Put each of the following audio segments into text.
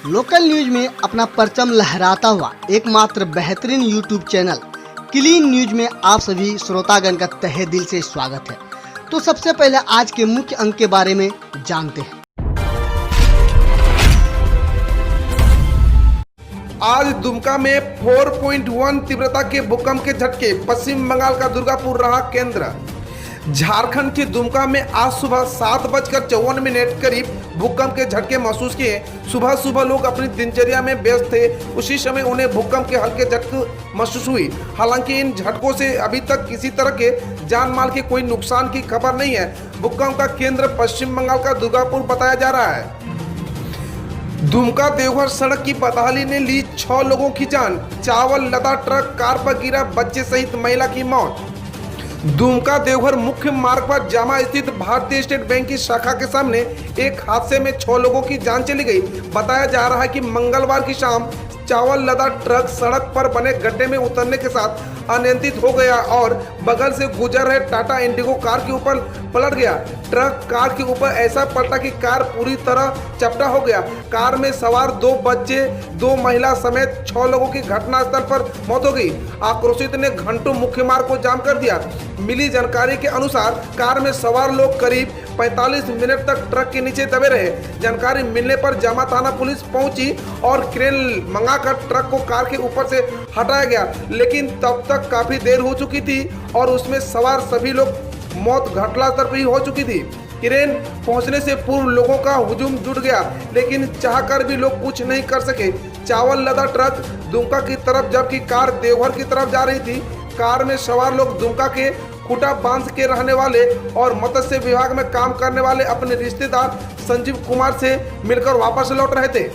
Local news में अपना परचम लहराता हुआ एकमात्र बेहतरीन यूट्यूब चैनल क्लीन न्यूज में आप सभी श्रोतागण का तहे दिल से स्वागत है। तो सबसे पहले आज के मुख्य अंक के बारे में जानते हैं। आज दुमका में 4.1 तीव्रता के भूकंप के झटके, पश्चिम बंगाल का दुर्गापुर रहा केंद्र। झारखंड के दुमका में आज सुबह 7:54 करीब भूकंप के झटके महसूस किए। सुबह सुबह लोग अपनी दिनचर्या में व्यस्त थे, उसी समय उन्हें भूकंप के हल्के झटके महसूस हुई। हालांकि इन झटकों से अभी तक किसी तरह के जान माल के कोई नुकसान की खबर नहीं है। भूकंप का केंद्र पश्चिम बंगाल का दुर्गापुर बताया जा रहा है। दुमका देवघर सड़क की बदहाली ने ली 6 लोगों की जान। चावल लदा ट्रक कार पर गिरा, बच्चे सहित महिला की मौत। दुमका देवघर मुख्य मार्ग पर जामा स्थित भारतीय स्टेट बैंक की शाखा के सामने एक हादसे में 6 लोगों की जान चली गई। बताया जा रहा है कि मंगलवार की शाम चावल लदा ट्रक सड़क पर बने गड्ढे में उतरने के साथ अनियंत्रित हो गया और बगल से गुजर रहे टाटा इंडिगो कार के ऊपर पलट गया। ट्रक कार के ऊपर ऐसा पलटा कि कार पूरी तरह चपटा हो गया। कार में सवार 2 बच्चे, 2 महिला समेत 6 लोगों की घटनास्थल पर मौत हो गई। आक्रोशित ने घंटों मुख्य मार्ग को जाम कर दिया। मिली जानकारी के अनुसार कार में सवार लोग करीब 45 मिनट तक ट्रक के नीचे दबे रहे। जानकारी मिलने पर जामा थाना पुलिस पहुंची और क्रेन मंगाकर ट्रक को कार के ऊपर से हटाया गया, लेकिन तब तक काफी देर हो चुकी थी और उसमें सवार सभी लोग मौत घटनास्थल पर ही हो चुकी थी। क्रेन पहुंचने से पूर्व लोगों का हुजूम जुट गया, लेकिन चाहकर भी लोग कुछ नहीं कर सके। चावल लदा ट्रक दुमका की तरफ जबकि कार देवघर की तरफ जा रही थी। कार में सवार लोग दुमका के खूटा बांध के रहने वाले और मत्स्य विभाग में काम करने वाले अपने रिश्तेदार संजीव कुमार से मिलकर वापस लौट रहे थे।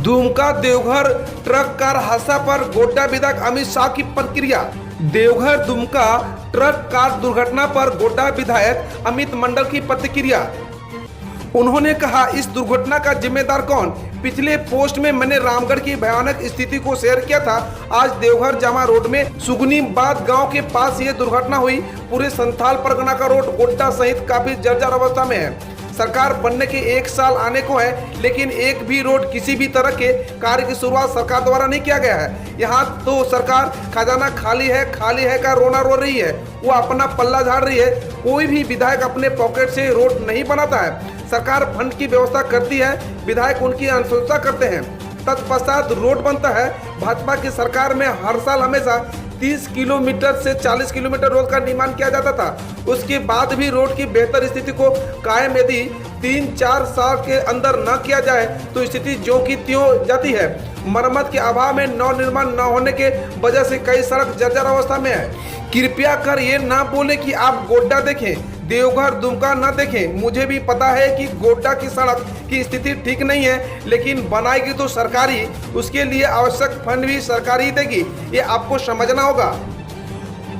दुमका देवघर ट्रक कार हादसा पर गोड्डा विधायक अमित शाह की प्रतिक्रिया। देवघर दुमका ट्रक कार दुर्घटना पर गोड्डा विधायक अमित मंडल की प्रतिक्रिया। उन्होंने कहा, इस दुर्घटना का जिम्मेदार कौन? पिछले पोस्ट में मैंने रामगढ़ की भयानक स्थिति को शेयर किया था। आज देवघर जामा रोड में सुगनीबाद गांव के पास ये दुर्घटना हुई। पूरे संथाल परगना का रोड गोड्डा सहित काफी जर्जर अवस्था में है। सरकार बनने के 1 साल आने को है, लेकिन एक भी रोड किसी भी तरह के कार्य की शुरुआत सरकार द्वारा नहीं किया गया है। यहाँ तो सरकार खजाना खाली है का रोना रो रही है, वो अपना पल्ला झाड़ रही है। कोई भी विधायक अपने पॉकेट से रोड नहीं बनाता है। सरकार फंड की व्यवस्था करती है, विधायक उनकी अनुशंसा करते हैं, तत्पश्चात रोड बनता है। भाजपा की सरकार में हर साल हमेशा 30 किलोमीटर से 40 किलोमीटर रोड का निर्माण किया जाता था। उसके बाद भी रोड की बेहतर स्थिति को कायम यदि 3-4 साल के अंदर न किया जाए तो स्थिति ज्यों की त्यों जाती है। मरम्मत के अभाव में नव निर्माण न होने के वजह से कई सड़क जर्जर अवस्था में है। कृपया कर ये ना बोले कि आप गोड्डा देखें, देवघर दुमका न देखें। मुझे भी पता है कि गोड्डा की सड़क की स्थिति ठीक नहीं है, लेकिन बनाएगी तो सरकारी, उसके लिए आवश्यक फंड भी सरकारी ही देगी, ये आपको समझना होगा।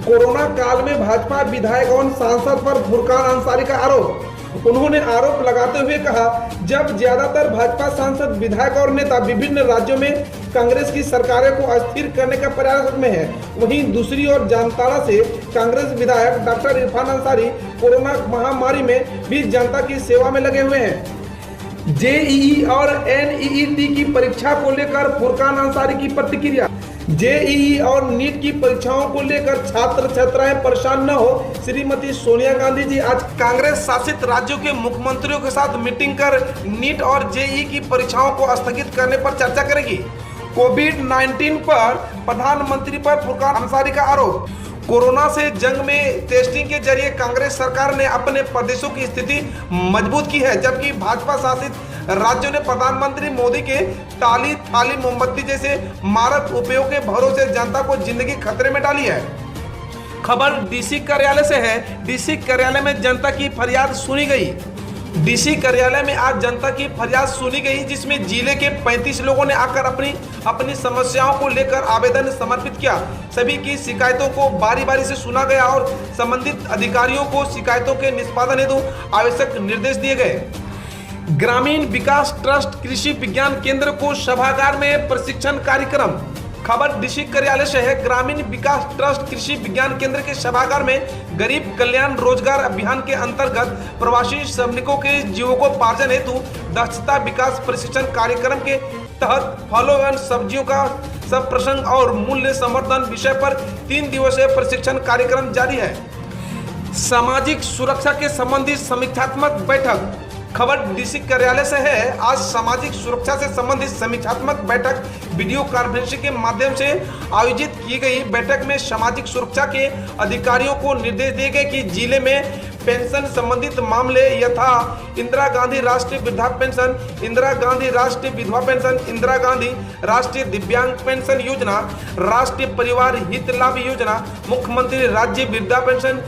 कोरोना काल में भाजपा विधायक और सांसद पर फुरकान अंसारी का आरोप। उन्होंने आरोप लगाते हुए कहा, जब ज्यादातर भाजपा सांसद, विधायक और नेता विभिन्न राज्यों में कांग्रेस की सरकारों को अस्थिर करने का प्रयास में है, वहीं दूसरी ओर जामताड़ा से कांग्रेस विधायक डॉक्टर इरफान अंसारी कोरोना महामारी में भी जनता की सेवा में लगे हुए हैं। जेईई और एनईईटी की परीक्षा को लेकर फुरकान अंसारी की प्रतिक्रिया। जेईई और नीट की परीक्षाओं को लेकर छात्र छात्राएं परेशान न हो, श्रीमती सोनिया गांधी जी आज कांग्रेस शासित राज्यों के मुख्यमंत्रियों के साथ मीटिंग कर नीट और जेईई की परीक्षाओं को स्थगित करने पर चर्चा करेगी। कोविड-19 पर प्रधानमंत्री पर फुरकान अंसारी का आरोप। कोरोना से जंग में टेस्टिंग के जरिए कांग्रेस सरकार ने अपने प्रदेशों की स्थिति मजबूत की है, जबकि भाजपा शासित राज्यों ने प्रधानमंत्री मोदी के ताली थाली मोमबत्ती जैसे मारक उपयोग के भरोसे जनता को जिंदगी खतरे में डाली है। खबर डीसी कार्यालय से है। डीसी कार्यालय में जनता की फरियाद सुनी गई। डीसी कार्यालय में आज जनता की फरियाद सुनी गई, जिसमें जिले के 35 लोगों ने आकर अपनी समस्याओं को लेकर आवेदन समर्पित किया। सभी की शिकायतों को बारी बारी से सुना गया और संबंधित अधिकारियों को शिकायतों के निष्पादन हेतु आवश्यक निर्देश दिए गए। ग्रामीण विकास ट्रस्ट कृषि विज्ञान केंद्र को सभागार में प्रशिक्षण कार्यक्रम। खबर डीसी कार्यालय से है। ग्रामीण विकास ट्रस्ट कृषि विज्ञान केंद्र के सभागार में गरीब कल्याण रोजगार अभियान के अंतर्गत प्रवासी श्रमिकों के जीविकोपार्जन हेतु दक्षता विकास प्रशिक्षण कार्यक्रम के तहत फलों एवं सब्जियों का सब प्रसंग और मूल्य संवर्धन विषय पर 3 दिवसीय प्रशिक्षण कार्यक्रम जारी है। सामाजिक सुरक्षा के संबंधित समीक्षात्मक बैठक। खबर डीसी कार्यालय से है। आज सामाजिक सुरक्षा से संबंधित समीक्षात्मक बैठक वीडियो कॉन्फ्रेंसिंग के माध्यम से आयोजित की गई। बैठक में सामाजिक सुरक्षा के अधिकारियों को निर्देश दिए गए कि जिले में पेंशन संबंधित मामले यथा इंदिरा गांधी राष्ट्रीय वृद्धा पेंशन, इंदिरा गांधी राष्ट्रीय विधवा पेंशन, इंदिरा गांधी राष्ट्रीय दिव्यांग पेंशन योजना, राष्ट्रीय परिवार हित लाभ योजना, मुख्यमंत्री राज्य वृद्धा पेंशन,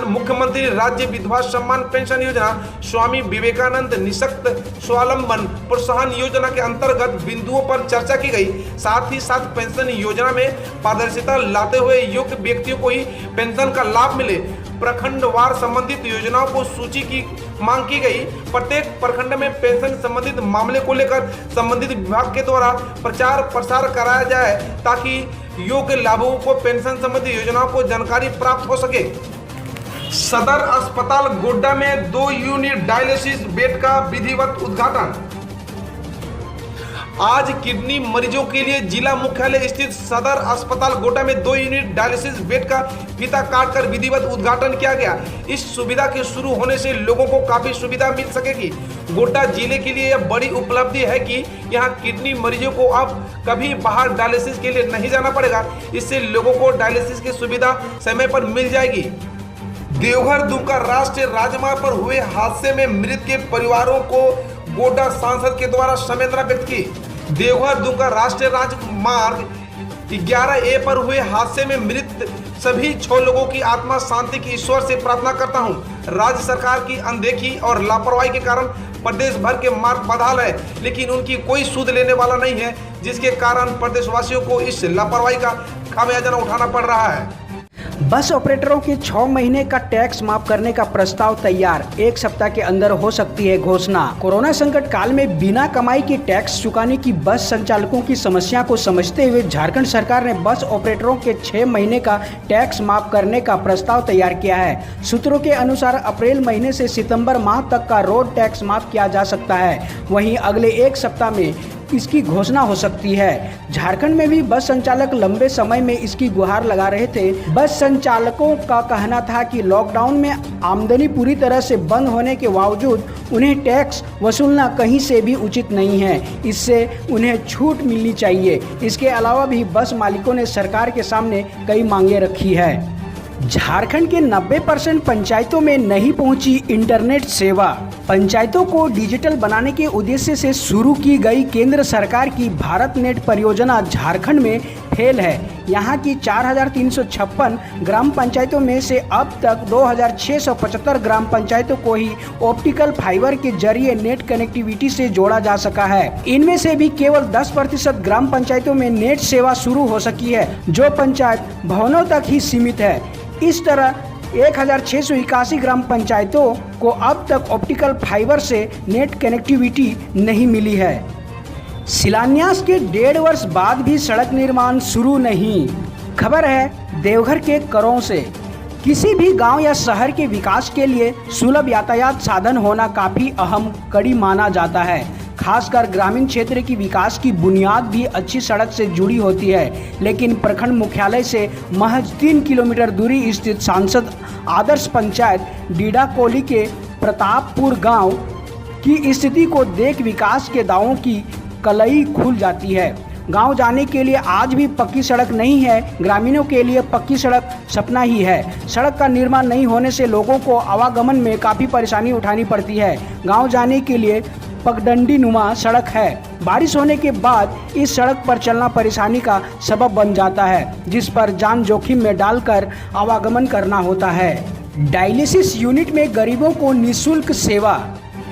मुख्यमंत्री राज्य विधवा सम्मान पेंशन योजना, स्वामी विवेकानंद निःशक्त स्वावलंबन प्रोत्साहन योजना के अंतर्गत बिंदुओं पर चर्चा की गई। साथ ही साथ पेंशन योजना में पारदर्शिता लाते हुए योग्य व्यक्तियों को ही पेंशन का लाभ मिले, प्रखंडवार संबंधित योजनाओं को सूची की मांग की गई। प्रत्येक प्रखंड में पेंशन संबंधित मामले को लेकर संबंधित विभाग के द्वारा प्रचार प्रसार कराया जाए ताकि योग्य लाभुकों को पेंशन संबंधी योजनाओं को जानकारी प्राप्त हो सके। सदर अस्पताल गोड्डा में 2 यूनिट डायलिसिस बेड का विधिवत उद्घाटन। आज किडनी मरीजों के लिए जिला मुख्यालय स्थित सदर अस्पताल गोड्डा में 2 यूनिट डायलिसिस बेड का फीता काटकर विधिवत उद्घाटन किया गया। इस सुविधा के शुरू होने से लोगों को काफी सुविधा मिल सकेगी। गोड्डा जिले के लिए यह बड़ी उपलब्धि है कि यहां किडनी मरीजों को अब कभी बाहर डायलिसिस के लिए नहीं जाना पड़ेगा। इससे लोगों को डायलिसिस की सुविधा समय पर मिल जाएगी। देवघर दुमका राष्ट्रीय राजमार्ग पर हुए हादसे में मृत के परिवारों को गोड्डा सांसद के द्वारा संवेदना व्यक्त की। देवघर दुमका राष्ट्रीय राजमार्ग 11A पर हुए हादसे में मृत सभी 6 लोगों की आत्मा शांति की ईश्वर से प्रार्थना करता हूं। राज्य सरकार की अनदेखी और लापरवाही के कारण प्रदेश भर के मार्ग बदहाल है, लेकिन उनकी कोई सुध लेने वाला नहीं है, जिसके कारण प्रदेशवासियों को इस लापरवाही का खामियाजा उठाना पड़ रहा है। बस ऑपरेटरों के 6 महीने का टैक्स माफ करने का प्रस्ताव तैयार, 1 सप्ताह के अंदर हो सकती है घोषणा। कोरोना संकट काल में बिना कमाई के टैक्स चुकाने की बस संचालकों की समस्या को समझते हुए झारखंड सरकार ने बस ऑपरेटरों के 6 महीने का टैक्स माफ करने का प्रस्ताव तैयार किया है। सूत्रों के अनुसार अप्रैल महीने से सितंबर माह तक का रोड टैक्स माफ किया जा सकता है। वहीं अगले 1 सप्ताह में इसकी घोषणा हो सकती है। झारखंड में भी बस संचालक लंबे समय में इसकी गुहार लगा रहे थे। बस संचालकों का कहना था कि लॉकडाउन में आमदनी पूरी तरह से बंद होने के बावजूद उन्हें टैक्स वसूलना कहीं से भी उचित नहीं है। इससे उन्हें छूट मिलनी चाहिए। इसके अलावा भी बस मालिकों ने सरकार के सामने कई मांगे रखी है। झारखंड के 90% पंचायतों में नहीं पहुंची इंटरनेट सेवा। पंचायतों को डिजिटल बनाने के उद्देश्य से शुरू की गई केंद्र सरकार की भारत नेट परियोजना झारखंड में फेल है। यहाँ की 4,356 ग्राम पंचायतों में से अब तक 2,675 ग्राम पंचायतों को ही ऑप्टिकल फाइबर के जरिए नेट कनेक्टिविटी से जोड़ा जा सका है। इनमें से भी केवल 10% ग्राम पंचायतों में नेट सेवा शुरू हो सकी है, जो पंचायत भवनों तक ही सीमित है। इस तरह 1,681 ग्राम पंचायतों को अब तक ऑप्टिकल फाइबर से नेट कनेक्टिविटी नहीं मिली है। शिलान्यास के 1.5 वर्ष बाद भी सड़क निर्माण शुरू नहीं। खबर है देवघर के करों से। किसी भी गांव या शहर के विकास के लिए सुलभ यातायात साधन होना काफ़ी अहम कड़ी माना जाता है। खासकर ग्रामीण क्षेत्र की विकास की बुनियाद भी अच्छी सड़क से जुड़ी होती है, लेकिन प्रखंड मुख्यालय से महज 3 किलोमीटर दूरी स्थित सांसद आदर्श पंचायत डीडाकोली के प्रतापपुर गांव की स्थिति को देख विकास के दावों की कलई खुल जाती है। गांव जाने के लिए आज भी पक्की सड़क नहीं है। ग्रामीणों के लिए पक्की सड़क सपना ही है। सड़क का निर्माण नहीं होने से लोगों को आवागमन में काफ़ी परेशानी उठानी पड़ती है। गांव जाने के लिए पगडंडी नुमा सड़क है। बारिश होने के बाद इस सड़क पर चलना परेशानी का सबब बन जाता है, जिस पर जान जोखिम में डालकर आवागमन करना होता है। डायलिसिस यूनिट में गरीबों को निःशुल्क सेवा।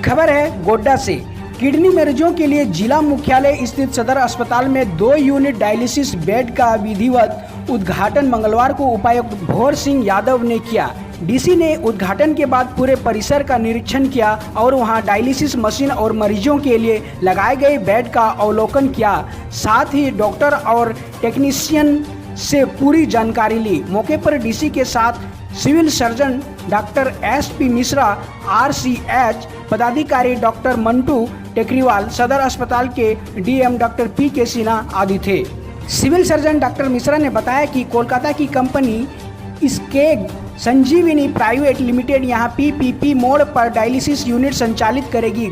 खबर है गोड्डा से। किडनी मरीजों के लिए जिला मुख्यालय स्थित सदर अस्पताल में 2 यूनिट डायलिसिस बेड का विधिवत उद्घाटन मंगलवार को उपायुक्त भोर सिंह यादव ने किया। डीसी ने उद्घाटन के बाद पूरे परिसर का निरीक्षण किया और वहां डायलिसिस मशीन और मरीजों के लिए लगाए गए बेड का अवलोकन किया। साथ ही डॉक्टर और टेक्नीशियन से पूरी जानकारी ली। मौके पर डीसी के साथ civil surgeon doctor SP Mishra, RCH पदाधिकारी डॉक्टर मंटू टेकरीवाल, सदर अस्पताल के DM डॉक्टर PK सिन्हा आदि थे। सिविल सर्जन डॉक्टर मिश्रा ने बताया कि कोलकाता की कंपनी स्केग संजीवनी प्राइवेट लिमिटेड यहां PPP मोड पर डायलिसिस यूनिट संचालित करेगी।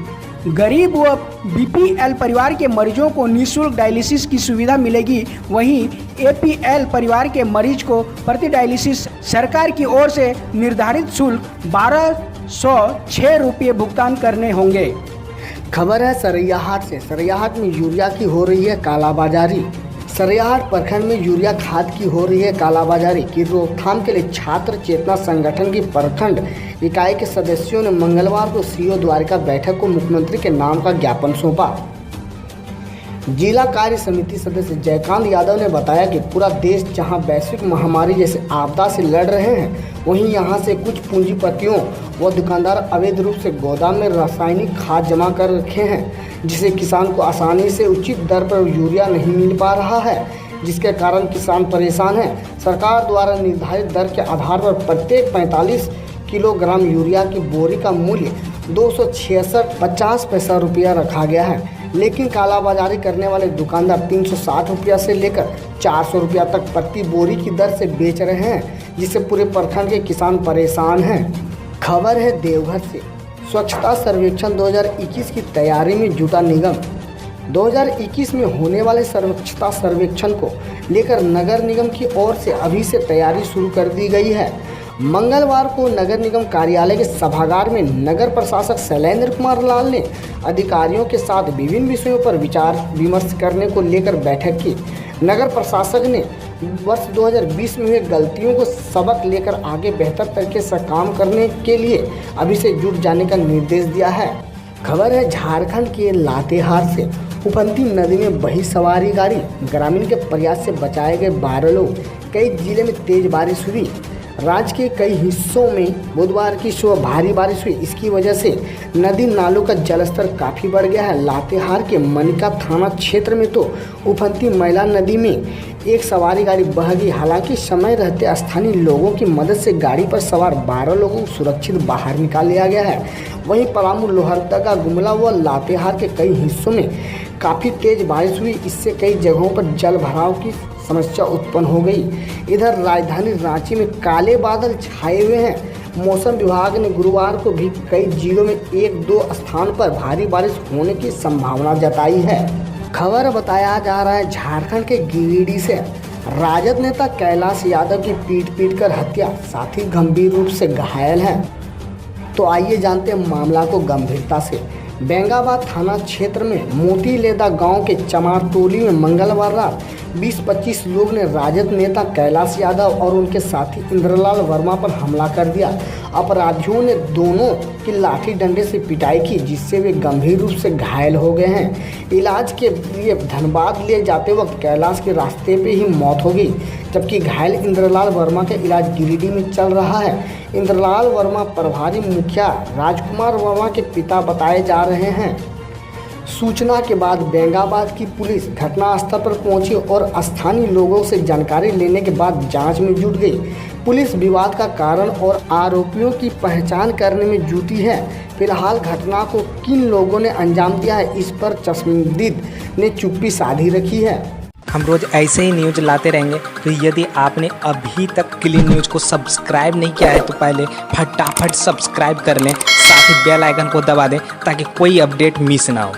गरीब व BPL परिवार के मरीजों को निःशुल्क डायलिसिस की सुविधा मिलेगी। वहीं APL परिवार के मरीज को प्रति डायलिसिस सरकार की ओर से निर्धारित शुल्क 1206 रुपये भुगतान करने होंगे। खबर है सरैयाहाट से। सरैयाहाट में यूरिया की हो रही है कालाबाजारी। सरैयाहाट प्रखंड में यूरिया खाद की हो रही है कालाबाजारी की रोकथाम के लिए छात्र चेतना संगठन की प्रखंड इकाई के सदस्यों ने मंगलवार को CO द्वारिका बैठक को मुख्यमंत्री के नाम का ज्ञापन सौंपा। जिला कार्य समिति सदस्य जयकांत यादव ने बताया कि पूरा देश जहां वैश्विक महामारी जैसे आपदा से लड़ रहे हैं, वहीं यहां से कुछ पूंजीपतियों व दुकानदार अवैध रूप से गोदाम में रासायनिक खाद जमा कर रखे हैं, जिससे किसान को आसानी से उचित दर पर यूरिया नहीं मिल पा रहा है, जिसके कारण किसान परेशान है। सरकार द्वारा निर्धारित दर के आधार पर प्रत्येक 45 किलोग्राम यूरिया की बोरी का मूल्य 266.50 रुपया रखा गया है, लेकिन कालाबाजारी करने वाले दुकानदार 360 रुपया से लेकर 400 रुपया तक प्रति बोरी की दर से बेच रहे हैं, जिससे पूरे प्रखंड के किसान परेशान हैं। खबर है देवघर से। स्वच्छता सर्वेक्षण 2021 की तैयारी में जुटा निगम। 2021 में होने वाले स्वच्छता सर्वेक्षण को लेकर नगर निगम की ओर से अभी से तैयारी शुरू कर दी गई है। मंगलवार को नगर निगम कार्यालय के सभागार में नगर प्रशासक शैलेंद्र कुमार लाल ने अधिकारियों के साथ विभिन्न विषयों पर विचार विमर्श करने को लेकर बैठक की। नगर प्रशासक ने वर्ष 2020 में हुई गलतियों को सबक लेकर आगे बेहतर तरीके से काम करने के लिए अभी से जुट जाने का निर्देश दिया है। खबर है झारखंड के लातेहार से। उफनती नदी में बही सवारी गाड़ी, ग्रामीण के प्रयास से बचाए गए 12 लोग। कई जिले में तेज बारिश हुई। राज्य के कई हिस्सों में बुधवार की सुबह भारी बारिश हुई। इसकी वजह से नदी नालों का जलस्तर काफ़ी बढ़ गया है। लातेहार के मनिका थाना क्षेत्र में तो उफनती मैला नदी में एक सवारी गाड़ी बह गई। हालांकि समय रहते स्थानीय लोगों की मदद से गाड़ी पर सवार 12 लोगों को सुरक्षित बाहर निकाल लिया गया है। वहीं पलामू, लोहरदगा, गुमला व लातेहार के कई हिस्सों में काफ़ी तेज बारिश हुई। इससे कई जगहों पर जल भराव की समस्या उत्पन्न हो गई। इधर राजधानी रांची में काले बादल छाए हुए हैं। मौसम विभाग ने गुरुवार को भी कई जिलों में 1-2 स्थान पर भारी बारिश होने की संभावना जताई है। खबर बताया जा रहा है झारखंड के गिरिडीह से। राजद नेता कैलाश यादव की पीट कर हत्या, साथ ही गंभीर रूप से घायल है। तो आइए जानते हैं मामला को गंभीरता से। बेंगाबाद थाना क्षेत्र में मोतीलेदा गांव के चमार टोली में मंगलवार रात 20-25 लोग ने राजद नेता कैलाश यादव और उनके साथी इंद्रलाल वर्मा पर हमला कर दिया। अपराधियों ने दोनों की लाठी डंडे से पिटाई की, जिससे वे गंभीर रूप से घायल हो गए हैं। इलाज के लिए धनबाद ले जाते वक्त कैलाश के रास्ते पे ही मौत हो गई, जबकि घायल इंद्रलाल वर्मा का इलाज गिरिडीह में चल रहा है। इंद्रलाल वर्मा प्रभारी मुखिया राजकुमार वर्मा के पिता बताए जा रहे हैं। सूचना के बाद बेंगाबाद की पुलिस घटनास्थल पर पहुंची और स्थानीय लोगों से जानकारी लेने के बाद जांच में जुट गई। पुलिस विवाद का कारण और आरोपियों की पहचान करने में जुटी है। फिलहाल घटना को किन लोगों ने अंजाम दिया है, इस पर चश्मदीद ने चुप्पी साधी रखी है। हम रोज ऐसे ही न्यूज लाते रहेंगे, तो यदि आपने अभी तक क्लीन न्यूज को सब्सक्राइब नहीं किया है तो पहले फटाफट सब्सक्राइब कर लें, साथ ही बेल आइकन को दबा दें ताकि कोई अपडेट मिस ना हो।